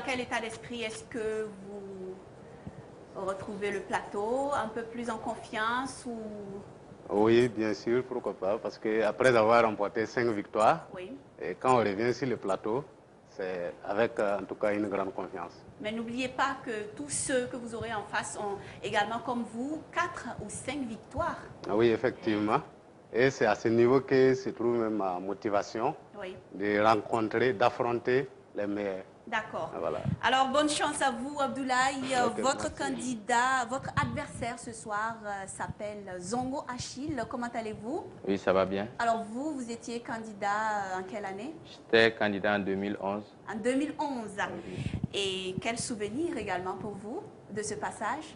quel état d'esprit est-ce que vous retrouvez le plateau? Un peu plus en confiance ou... Oui, bien sûr, pourquoi pas, parce qu'après avoir remporté 5 victoires, Oui. et quand on revient sur le plateau, c'est avec en tout cas une grande confiance. Mais n'oubliez pas que tous ceux que vous aurez en face ont également, comme vous, 4 ou 5 victoires. Oui, effectivement. Et c'est à ce niveau que se trouve même ma motivation de rencontrer, d'affronter les meilleurs. D'accord. Voilà. Alors, bonne chance à vous, Abdoulaye. Okay, votre candidat, votre adversaire ce soir s'appelle Zongo Achille. Comment allez-vous? Oui, ça va bien. Alors, vous étiez candidat en quelle année? J'étais candidat en 2011. En 2011. Oui. Et quel souvenir également pour vous de ce passage?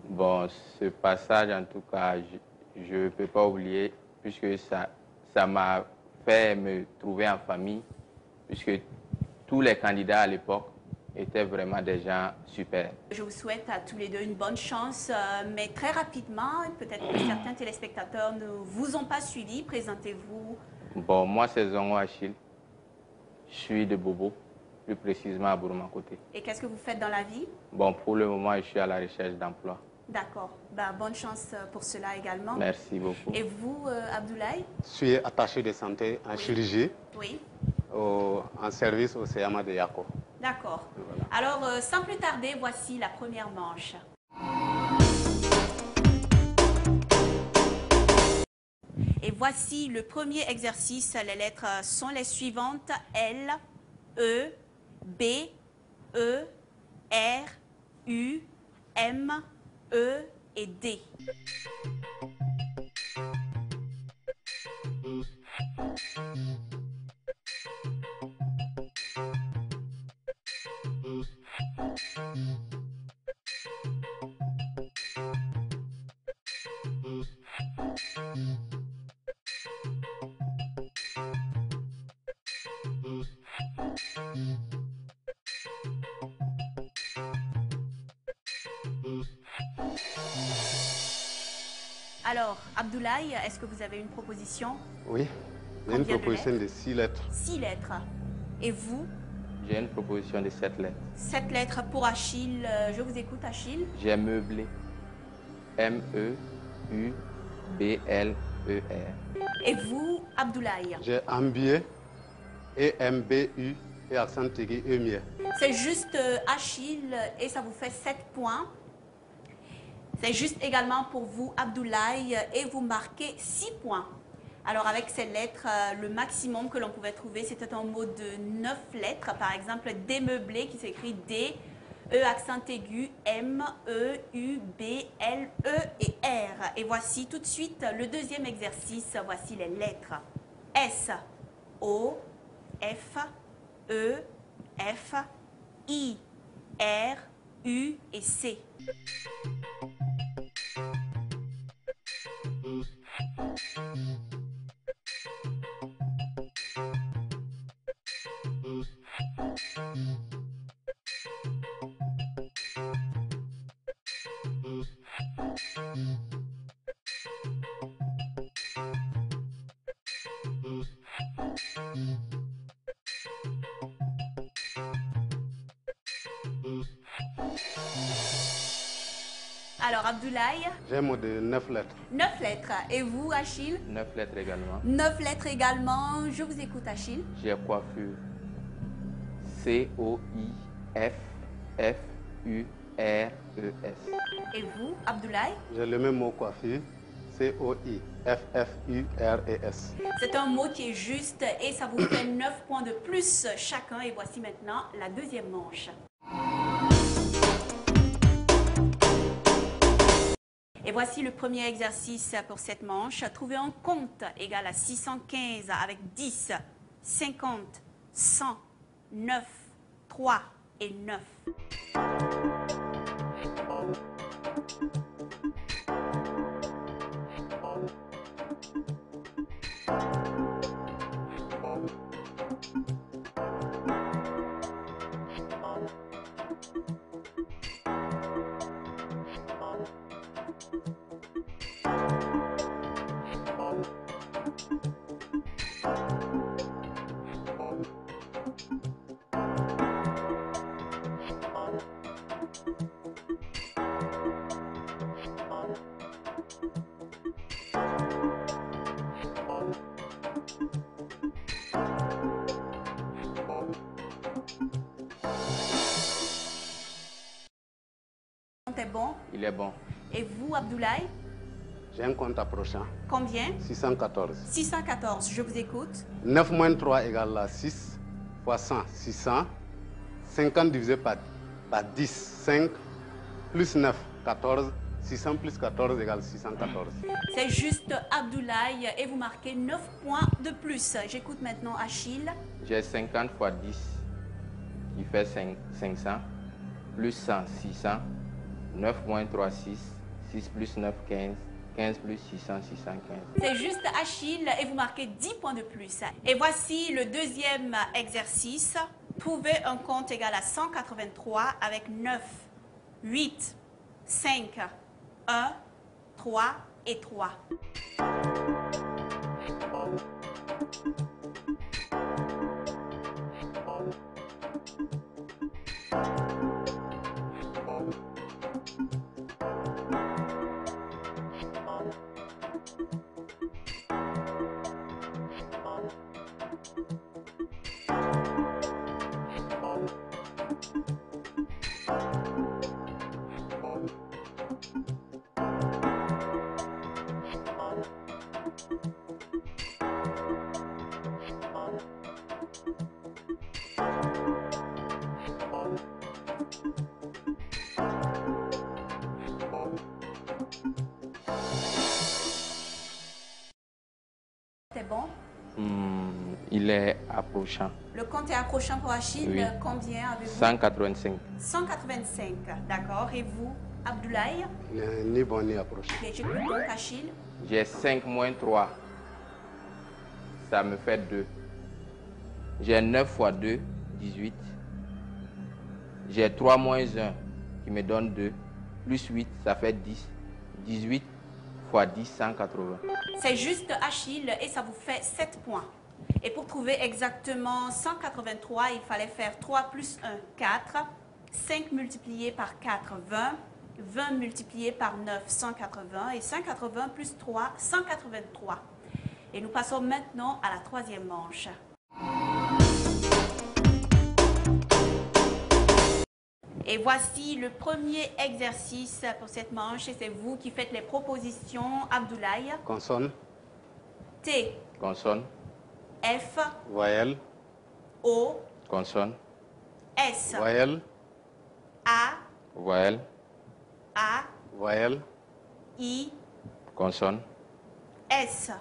Bon, ce passage, en tout cas, je ne peux pas oublier, puisque ça m'a fait me trouver en famille, puisque tous les candidats à l'époque étaient vraiment des gens super. Je vous souhaite à tous les deux une bonne chance, mais très rapidement, peut-être que certains téléspectateurs ne vous ont pas suivi. Présentez-vous. Bon, moi, c'est Zongo Achille. Je suis de Bobo, plus précisément à Bourma-Côté. Et qu'est-ce que vous faites dans la vie? Bon, pour le moment, je suis à la recherche d'emploi. D'accord. Ben, bonne chance pour cela également. Merci beaucoup. Et vous, Abdoulaye? Je suis attaché de santé en chirurgie, en service au CMA de Yako. D'accord. Voilà. Alors, sans plus tarder, voici la première manche. Et voici le premier exercice. Les lettres sont les suivantes. L, E, B, E, R, U, M, E et D. Alors, Abdoulaye, est-ce que vous avez une proposition? Oui, j'ai une proposition de 6 lettres. 6 lettres. Et vous? J'ai une proposition de 7 lettres. 7 lettres pour Achille. Je vous écoute, Achille. J'ai meublé. M-E-U-B-L-E-R. Et vous, Abdoulaye? J'ai ambié. E-M-B-U et accent aigu E-mieux. C'est juste Achille et ça vous fait 7 points. C'est juste également pour vous, Abdoulaye, et vous marquez 6 points. Alors, avec ces lettres, le maximum que l'on pouvait trouver, c'était un mot de 9 lettres. Par exemple, démeublé qui s'écrit D, E accent aigu, M, E, U, B, L, E et R. Et voici tout de suite le deuxième exercice. Voici les lettres. S, O, F, E, F, I, R, U et C. Alors, Abdoulaye? J'ai un mot de 9 lettres. 9 lettres. Et vous, Achille? 9 lettres également. 9 lettres également. Je vous écoute, Achille. J'ai coiffure. C-O-I-F-F-U-R-E-S. Et vous, Abdoulaye? J'ai le même mot coiffure. C-O-I-F-F-U-R-E-S. C'est un mot qui est juste et ça vous fait 9 points de plus chacun. Et voici maintenant la deuxième manche. Et voici le premier exercice pour cette manche. Trouver un compte égal à 615 avec 10, 50, 100, 9, 3 et 9. compte est bon? Il est bon. Et vous, Abdoulaye? J'ai un compte approchant. Combien? 614. 614, je vous écoute. 9 moins 3 égale 6 fois 100, 600. 50 divisé par 10, 5, plus 9, 14. 600 plus 14 égale 614. C'est juste, Abdoulaye, et vous marquez 9 points de plus. J'écoute maintenant Achille. J'ai 50 fois 10 qui fait 500, plus 100, 600. 9 moins 3, 6. 6 plus 9, 15. 15 plus 600, 615. C'est juste, Achille, et vous marquez 10 points de plus. Et voici le deuxième exercice. Trouvez un compte égal à 183 avec 9, 8, 5, 1, 3 et 3. C'est bon? Il est approchant. Le compte est approchant pour Achille. Oui. Combien avez-vous? 185. 185, d'accord. Et vous, Abdoulaye? Il n'est ni bon ni approchant. Ok, j'écoute donc Achille. J'ai 5 moins 3. Ça me fait 2. J'ai 9 fois 2, 18. J'ai 3 moins 1 qui me donne 2. Plus 8, ça fait 10. 18 fois 10, 180. C'est juste, Achille, et ça vous fait 7 points. Et pour trouver exactement 183, il fallait faire 3 plus 1, 4. 5 multiplié par 4, 20. 20 multiplié par 9, 180. Et 180 plus 3, 183. Et nous passons maintenant à la troisième manche. Et voici le premier exercice pour cette manche. Et c'est vous qui faites les propositions, Abdoulaye. Consonne, T, Consonne, F, voyelle, O, consonne, S, voyelle, A, voyelle, A, voyelle, I, consonne, S,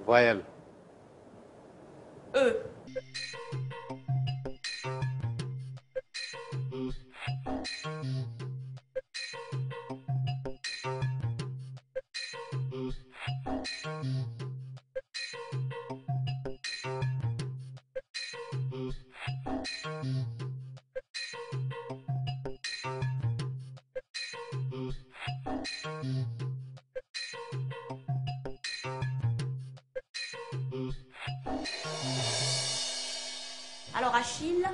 voyelle, E. Alors, Achille,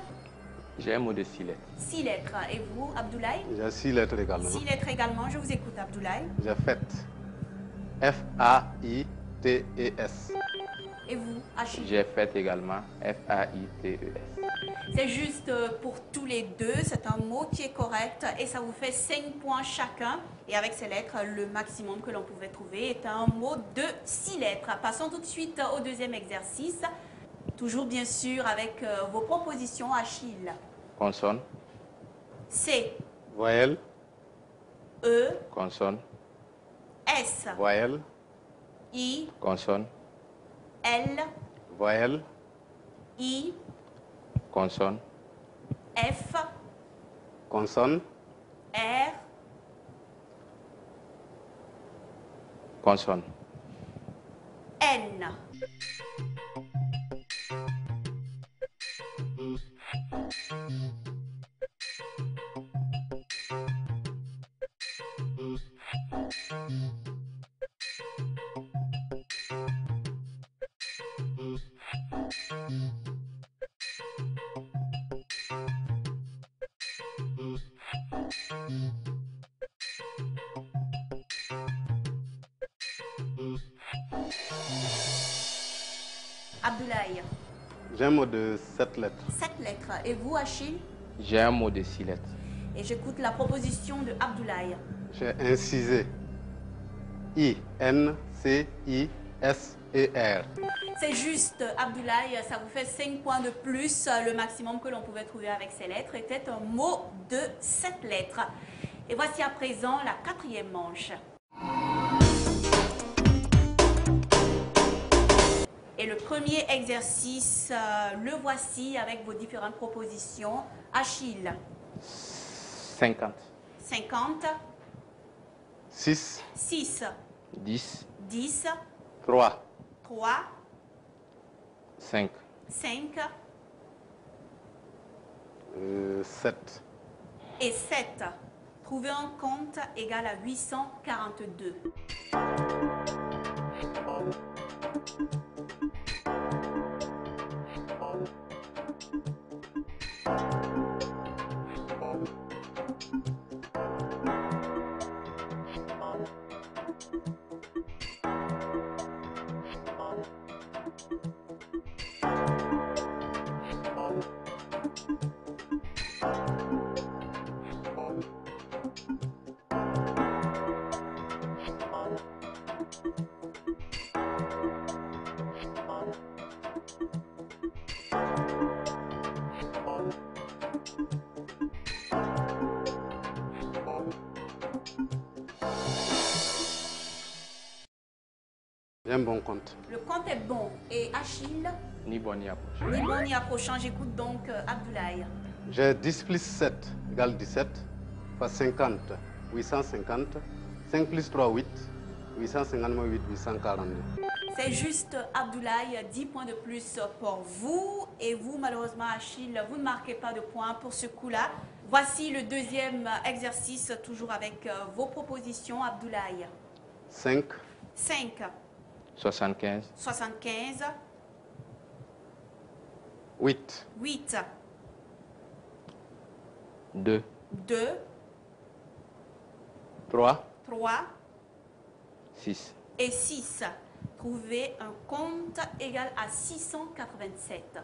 j'ai un mot de 6 lettres. 6 lettres. Et vous, Abdoulaye? j'ai 6 lettres également. 6 lettres également. Je vous écoute, Abdoulaye. J'ai fait F-A-I-T-E-S. Et vous, Achille? J'ai fait également F-A-I-T-E-S. C'est juste pour tous les deux. C'est un mot qui est correct. Et ça vous fait 5 points chacun. Et avec ces lettres, le maximum que l'on pouvait trouver est un mot de 6 lettres. Passons tout de suite au deuxième exercice. Toujours bien sûr avec vos propositions, Achille. Consonne, C, Voyelle, E, consonne, S, voyelle, I, consonne, L, voyelle, I, consonne, F, consonne, R, consonne. N. Abdoulaye. j'ai un mot de 7 lettres. 7 lettres. Et vous, Achille? J'ai un mot de 6 lettres. Et j'écoute la proposition de Abdoulaye. J'ai incisé I-N-C-I-S-E-R. C'est juste, Abdoulaye, ça vous fait 5 points de plus. Le maximum que l'on pouvait trouver avec ces lettres était un mot de 7 lettres. Et voici à présent la 4e manche. Et le premier exercice, le voici avec vos différentes propositions. Achille. 50. 50. 6, 6. 10. 10. 3, 3. 5. 5. 7. Et 7. Trouver un compte égal à 842. J'ai un bon compte. Le compte est bon. Et Achille, Ni bon ni approche. ni bon ni approchant. J'écoute donc Abdoulaye. J'ai 10 plus 7 égale 17, fois 50, 850. 5 plus 3, 8. 850 moins 8, 842. C'est juste, Abdoulaye, 10 points de plus pour vous. Et vous, malheureusement, Achille, vous ne marquez pas de points pour ce coup-là. Voici le deuxième exercice, toujours avec vos propositions, Abdoulaye. 5, 5, 75. 75, 8, 8, 2. 2, 3, 3 6. et 6. Trouvez un compte égal à 687.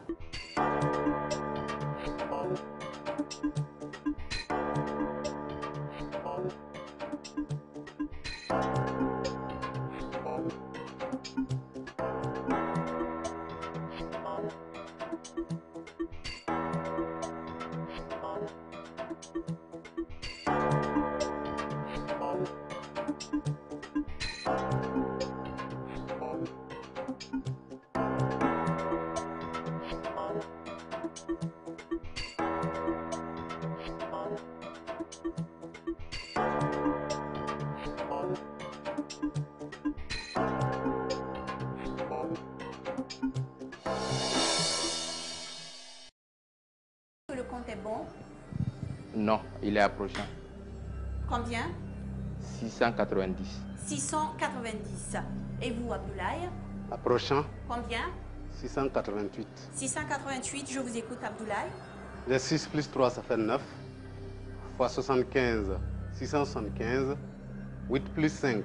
Le compte est bon. Non, il est approchant. Combien? 690. 690. Et vous, Abdoulaye? approchant, Combien? 688. 688, je vous écoute, Abdoulaye. Les 6 plus 3, ça fait 9. Fois 75, 675. 8 plus 5,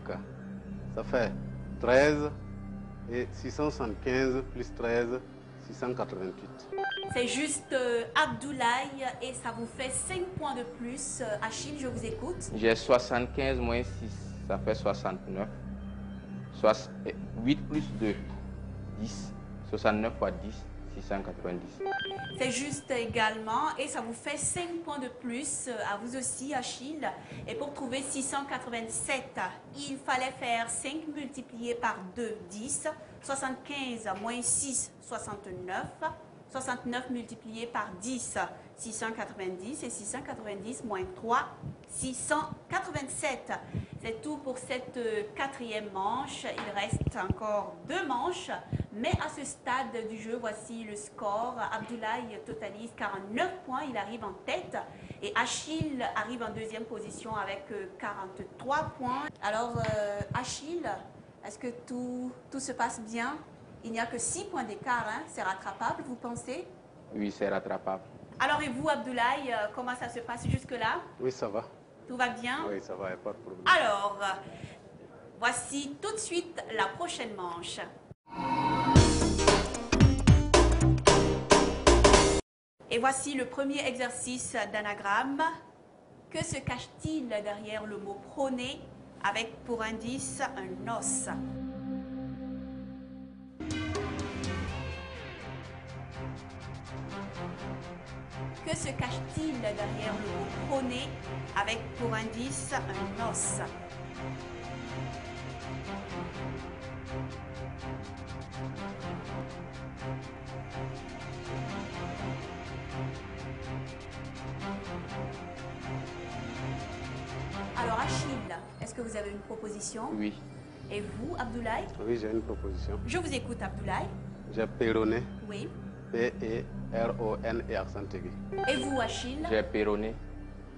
ça fait 13. Et 675 plus 13, 688. C'est juste Abdoulaye et ça vous fait 5 points de plus. Achille, je vous écoute. J'ai 75 moins 6, ça fait 69. 8 plus 2, 10. 69 fois 10, 690. C'est juste également et ça vous fait 5 points de plus à vous aussi, Achille. Et pour trouver 687, il fallait faire 5 multiplié par 2, 10. 75 moins 6, 69. 69 multiplié par 10, 690. Et 690 moins 3, 687. C'est tout pour cette 4e manche. Il reste encore 2 manches. Mais à ce stade du jeu, voici le score. Abdoulaye totalise 49 points. Il arrive en tête. Et Achille arrive en 2e position avec 43 points. Alors, Achille, est-ce que tout se passe bien? Il n'y a que 6 points d'écart. Hein? C'est rattrapable, vous pensez? Oui, c'est rattrapable. Alors, et vous, Abdoulaye, comment ça se passe jusque-là? Oui, ça va. Tout va bien? Oui, ça va, il n'y a pas de problème. Alors, voici tout de suite la prochaine manche. Et voici le premier exercice d'anagramme. Que se cache-t-il derrière le mot prôner avec pour indice un os? Que se cache-t-il derrière le mot prôner avec pour indice un os? Alors Achille, est-ce que vous avez une proposition? Oui. Et vous, Abdoulaye? Oui, j'ai une proposition. Je vous écoute, Abdoulaye. J'ai péroné, Oui. P-E-R-O-N et accent aigu. Et vous, Achille? J'ai péroné,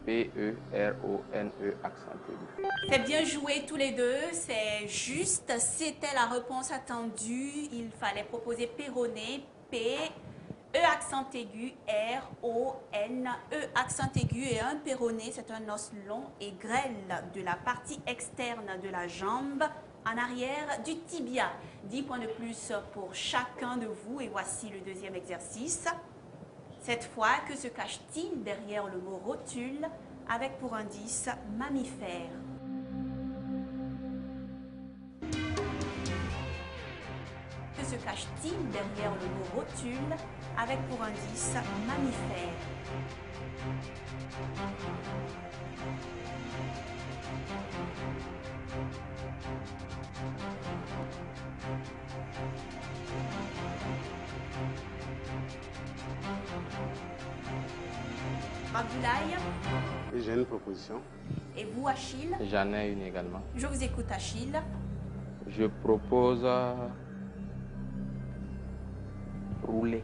P-E-R-O-N-E, accent aigu. C'est bien joué tous les deux, c'est juste, c'était la réponse attendue. Il fallait proposer péroné, P, E accent aigu, R-O-N, E accent aigu et un péroné, c'est un os long et grêle de la partie externe de la jambe en arrière du tibia. 10 points de plus pour chacun de vous et voici le deuxième exercice. Cette fois, que se cache-t-il derrière le mot rotule avec pour indice mammifère? Que se cache-t-il derrière le mot rotule avec pour indice mammifère? Abdoulaye? Oui, j'ai une proposition. Et vous, Achille? J'en ai une également. Je vous écoute, Achille. Je propose rouler,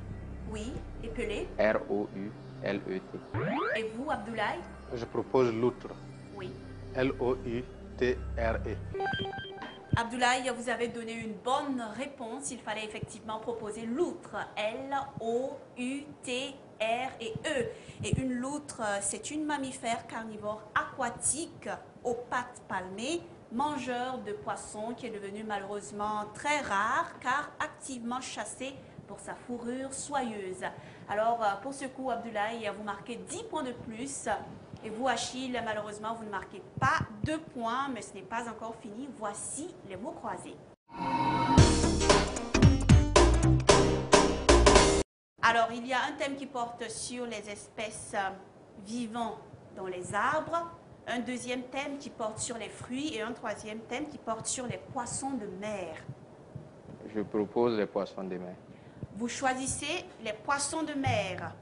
Oui, épelé. R-O-U-L-E-T. Et vous, Abdoulaye? Je propose loutre, Oui. L-O-U-T-R-E. Abdoulaye, vous avez donné une bonne réponse. Il fallait effectivement proposer loutre. L-O-U-T-R-E. Et une loutre, c'est une mammifère carnivore aquatique aux pattes palmées, mangeur de poissons qui est devenu malheureusement très rare car activement chassé pour sa fourrure soyeuse. Alors, pour ce coup, Abdoulaye, vous marquez 10 points de plus. Et vous, Achille, malheureusement, vous ne marquez pas 2 points, mais ce n'est pas encore fini. Voici les mots croisés. Alors, il y a un thème qui porte sur les espèces vivantes dans les arbres, un deuxième thème qui porte sur les fruits et un troisième thème qui porte sur les poissons de mer. Je propose les poissons de mer. Vous choisissez les poissons de mer.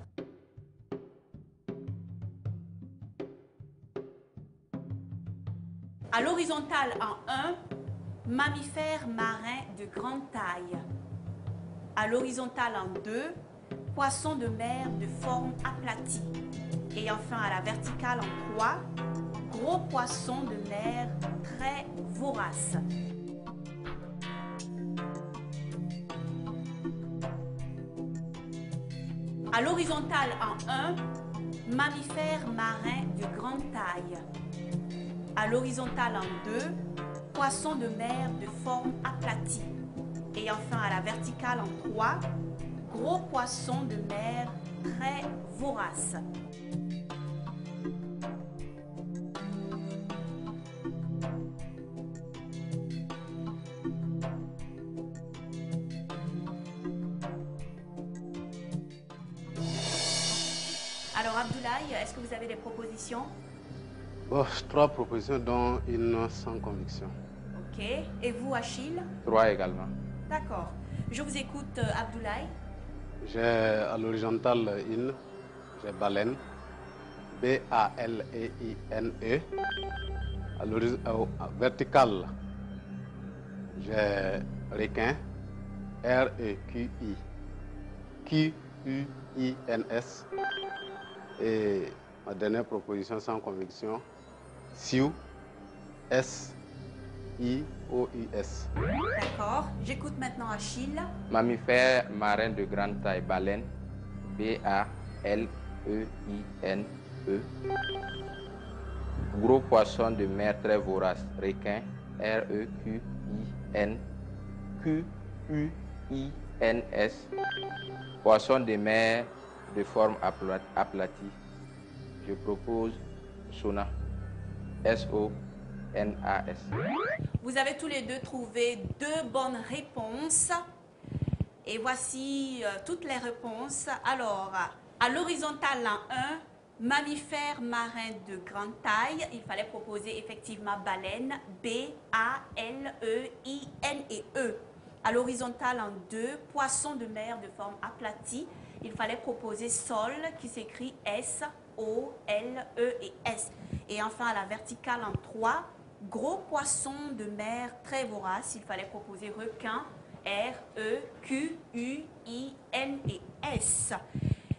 À l'horizontale en 1, mammifères marins de grande taille. À l'horizontale en 2, poissons de mer de forme aplatie. Et enfin à la verticale en 3, gros poissons de mer très voraces. À l'horizontale en 1, mammifères marins de grande taille. À l'horizontale en 2, poissons de mer de forme aplatie. Et enfin à la verticale en 3, gros poissons de mer très voraces. Alors Abdoulaye, est-ce que vous avez des propositions? Bon, 3 propositions, dont une sans conviction. Ok. Et vous, Achille? 3 également. D'accord. Je vous écoute, Abdoulaye. J'ai à l'horizontale une, j'ai baleine, B-A-L-E-I-N-E. À verticale, j'ai requin, R-E-Q-I, Q-U-I-N-S. Et ma dernière proposition sans conviction, Sioux, S-I-O-U-S. D'accord. J'écoute maintenant Achille. Mammifères marins de grande taille, baleine, B-A-L-E-I-N-E. Gros poissons de mer très voraces, requin, R-E-Q-I-N-Q-U-I-N-S. Poissons de mer de forme aplatie. Je propose Sonas. S-O-N-A-S. Vous avez tous les deux trouvé 2 bonnes réponses. Et voici toutes les réponses. Alors, à l'horizontale en 1, mammifère marin de grande taille. Il fallait proposer effectivement baleine, B-A-L-E-I-N et E. À l'horizontale en 2, poisson de mer de forme aplatie. Il fallait proposer sol qui s'écrit S-O-L-E et S. Et enfin, à la verticale en 3, gros poisson de mer très vorace. Il fallait proposer requin, R-E-Q-U-I-N et S.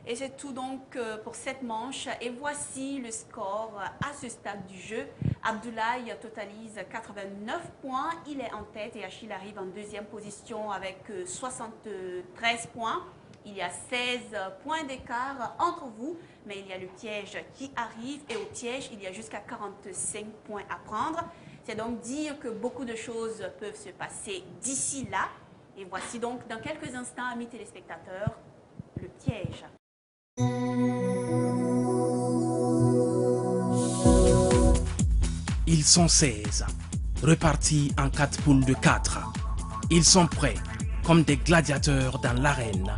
Et c'est tout donc pour cette manche. Et voici le score à ce stade du jeu. Abdoulaye totalise 89 points. Il est en tête et Achille arrive en deuxième position avec 73 points. Il y a 16 points d'écart entre vous, mais il y a le piège qui arrive et au piège, il y a jusqu'à 45 points à prendre. C'est donc dire que beaucoup de choses peuvent se passer d'ici là. Et voici donc dans quelques instants, amis téléspectateurs, le piège. Ils sont 16, repartis en 4 poules de 4. Ils sont prêts, comme des gladiateurs dans l'arène.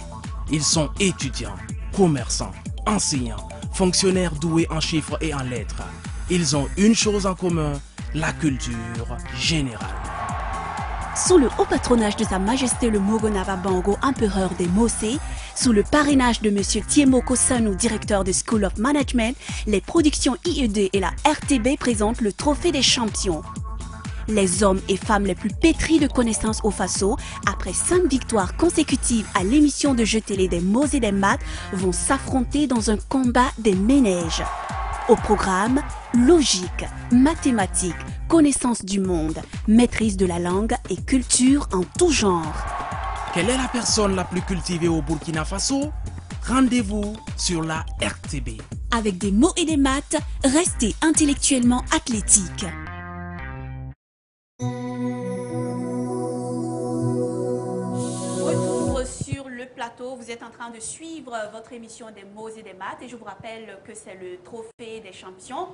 Ils sont étudiants, commerçants, enseignants, fonctionnaires doués en chiffres et en lettres. Ils ont une chose en commun, la culture générale. Sous le haut patronage de Sa Majesté le Mogonava Bango, empereur des Mosé, sous le parrainage de M. Tiemoko Sanou, directeur de School of Management, les productions IED et la RTB présentent le Trophée des champions. Les hommes et femmes les plus pétris de connaissances au Faso, après 5 victoires consécutives à l'émission de jeux télé des mots et des maths, vont s'affronter dans un combat des ménèges. Au programme, logique, mathématiques, connaissance du monde, maîtrise de la langue et culture en tout genre. Quelle est la personne la plus cultivée au Burkina Faso? Rendez-vous sur la RTB. Avec des mots et des maths, restez intellectuellement athlétique. Retour sur le plateau, vous êtes en train de suivre votre émission des mots et des maths et je vous rappelle que c'est le trophée des champions.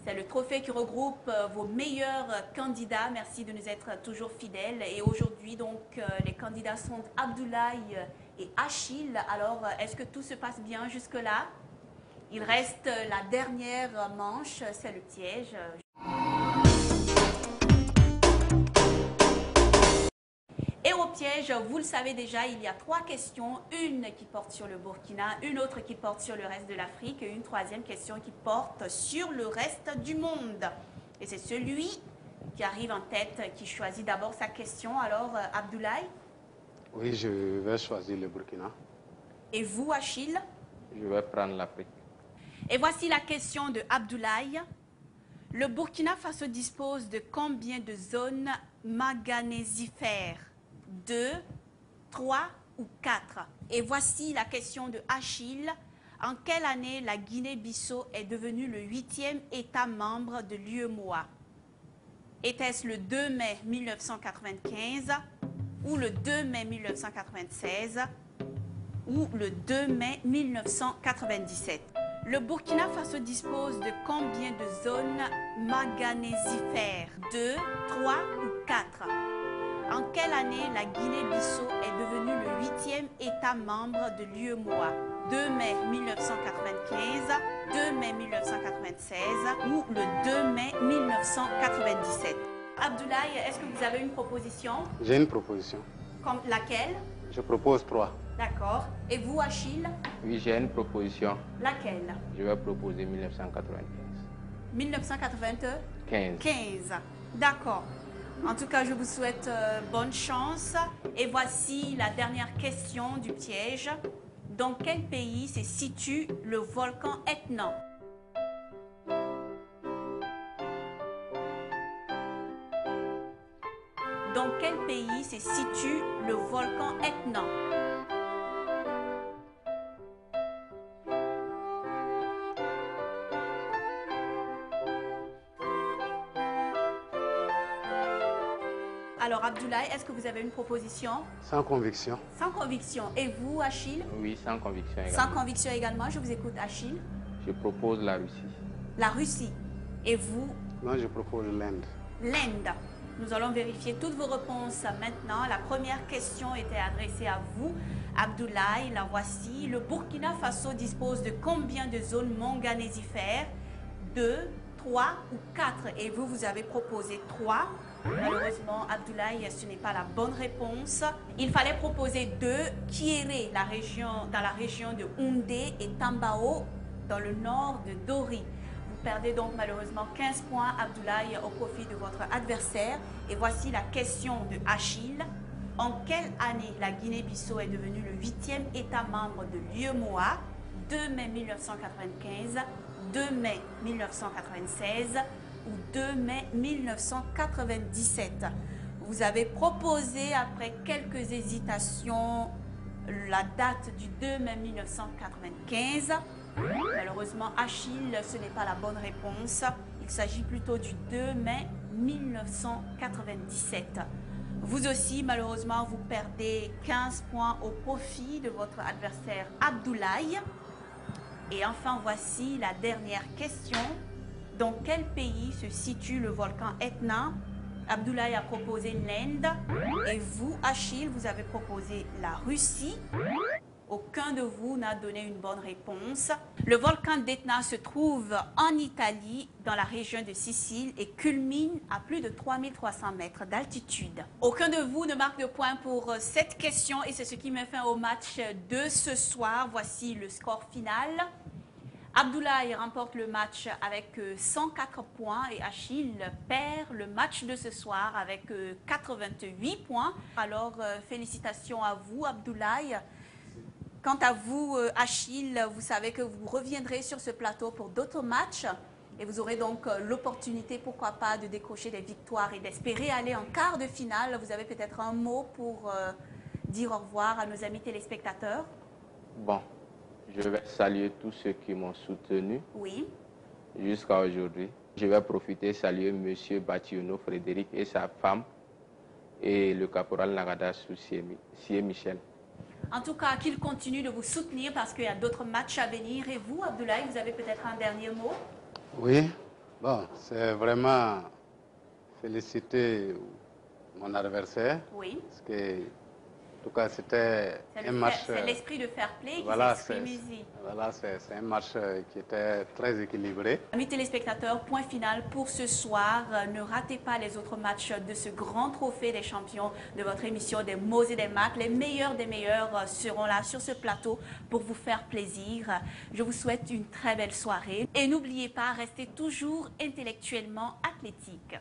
C'est le trophée qui regroupe vos meilleurs candidats. Merci de nous être toujours fidèles. Et aujourd'hui, donc, les candidats sont Abdoulaye et Achille. Alors, est-ce que tout se passe bien jusque-là? Il reste la dernière manche, c'est le piège. Et au piège, vous le savez déjà, il y a 3 questions. Une qui porte sur le Burkina, une autre qui porte sur le reste de l'Afrique et une troisième question qui porte sur le reste du monde. Et c'est celui qui arrive en tête qui choisit d'abord sa question. Alors, Abdoulaye? Oui, je vais choisir le Burkina. Et vous, Achille? Je vais prendre l'Afrique. Et voici la question de Abdoulaye. Le Burkina Faso dispose de combien de zones manganésifères? 2, 3 ou 4? Et voici la question de Achille. En quelle année la Guinée-Bissau est devenue le 8e État membre de l'UEMOA? Était-ce le 2 mai 1995 ou le 2 mai 1996 ou le 2 mai 1997? Le Burkina Faso dispose de combien de zones manganésifères? 2, 3 ou 4? En quelle année la Guinée-Bissau est devenue le 8e État membre de l'UEMOA? 2 mai 1995, 2 mai 1996 ou le 2 mai 1997? Abdoulaye, est-ce que vous avez une proposition? J'ai une proposition. Comme laquelle? Je propose 3. D'accord. Et vous, Achille? Oui, j'ai une proposition. Laquelle? Je vais proposer 1995. 1995. D'accord. En tout cas, je vous souhaite bonne chance. Et voici la dernière question du piège. Dans quel pays se situe le volcan Etna? Dans quel pays se situe le volcan Etna? Alors, Abdoulaye, est-ce que vous avez une proposition? Sans conviction. Sans conviction. Et vous, Achille? Oui, sans conviction Sans également. conviction également. Je vous écoute, Achille. Je propose la Russie. La Russie. Et vous? Moi, je propose l'Inde. L'Inde. Nous allons vérifier toutes vos réponses maintenant. La première question était adressée à vous, Abdoulaye. La voici. Le Burkina Faso dispose de combien de zones manganésifères? 2, 3 ou 4? Et vous, vous avez proposé 3. Malheureusement, Abdoulaye, ce n'est pas la bonne réponse. Il fallait proposer 2. Kieré, dans la région de Houndé, et Tambao, dans le nord de Dori. Vous perdez donc malheureusement 15 points, Abdoulaye, au profit de votre adversaire. Et voici la question de Achille. En quelle année la Guinée-Bissau est devenue le 8e État membre de l'UEMOA? 2 mai 1995, 2 mai 1996 ou 2 mai 1997. Vous avez proposé, après quelques hésitations, la date du 2 mai 1995. Malheureusement, Achille, ce n'est pas la bonne réponse. Il s'agit plutôt du 2 mai 1997. Vous aussi, malheureusement, vous perdez 15 points au profit de votre adversaire Abdoulaye. Et enfin, voici la dernière question. Dans quel pays se situe le volcan Etna? Abdoulaye a proposé l'Inde. Et vous, Achille, vous avez proposé la Russie. Aucun de vous n'a donné une bonne réponse. Le volcan d'Etna se trouve en Italie, dans la région de Sicile, et culmine à plus de 3300 mètres d'altitude. Aucun de vous ne marque de points pour cette question, et c'est ce qui met fin au match de ce soir. Voici le score final. Abdoulaye remporte le match avec 104 points et Achille perd le match de ce soir avec 88 points. Alors, félicitations à vous, Abdoulaye. Quant à vous, Achille, vous savez que vous reviendrez sur ce plateau pour d'autres matchs et vous aurez donc l'opportunité, pourquoi pas, de décrocher des victoires et d'espérer aller en quart de finale. Vous avez peut-être un mot pour dire au revoir à nos amis téléspectateurs? Bon, je vais saluer tous ceux qui m'ont soutenu jusqu'à aujourd'hui. Je vais profiter de saluer M. Bationo Frédéric et sa femme et le caporal Nagada Sié Michel. En tout cas, qu'il continue de vous soutenir parce qu'il y a d'autres matchs à venir. Et vous, Abdoulaye, vous avez peut-être un dernier mot? Oui, bon, c'est vraiment féliciter mon adversaire. Oui. Parce que, en tout cas, c'était un match... C'est l'esprit de fair play qui s'exprime ici. Voilà, c'est un match qui était très équilibré. Amis téléspectateurs, point final pour ce soir. Ne ratez pas les autres matchs de ce grand trophée des champions de votre émission des mots et des maths. Les meilleurs des meilleurs seront là sur ce plateau pour vous faire plaisir. Je vous souhaite une très belle soirée. Et n'oubliez pas, restez toujours intellectuellement athlétique.